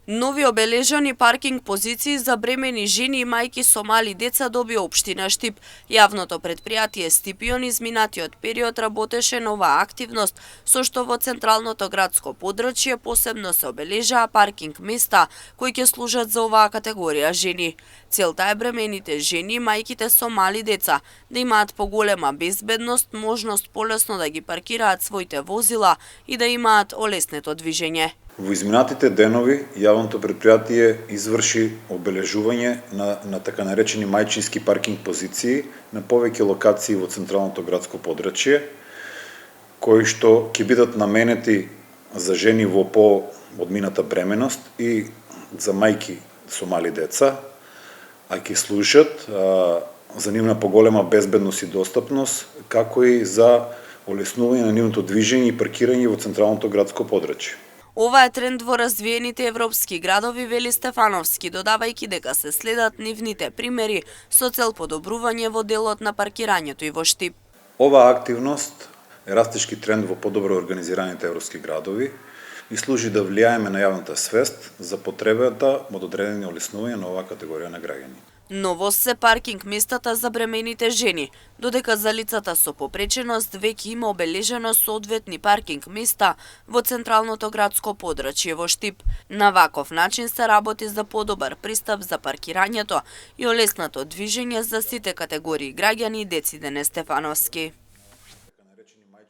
Нови обележани паркинг позиции за бремени жени и мајки со мали деца доби општина Штип. Јавното предпријатие Стипион изминатиот период работеше на оваа активност, со што во централното градско подрачје посебно се обележаа паркинг места кои ќе служат за оваа категорија жени. Целта е бремените жени и мајките со мали деца да имаат поголема безбедност, можност полесно да ги паркираат своите возила и да имаат олеснето движење. Во изминатите денови, јавното предпријатие изврши обележување на така наречени мајчински паркинг позиции на повеќе локации во централното градско подрачје, кои што ќе бидат наменети за жени во по-одмината бременост и за мајки со мали деца, а ќе служат за нивна поголема безбедност и достапност, како и за олеснување на нивното движење и паркирање во централното градско подрачје. Ова е тренд во развиените европски градови, вели Стефановски, додавајќи дека се следат нивните примери со цел подобрување во делот на паркирањето и во Штип. Оваа активност е растешки тренд во подобро организираните европски градови и служи да влијаеме на јавната свест за потребата од одредени олеснувања на оваа категорија на граѓани. Новост се паркинг местата за бремените жени, додека за лицата со попреченост веќе има обележено соодветни паркинг места во централното градско подрачје во Штип. На ваков начин се работи за подобар пристап за паркирањето и олеснато движење за сите категории граѓани и деци, Стефановски.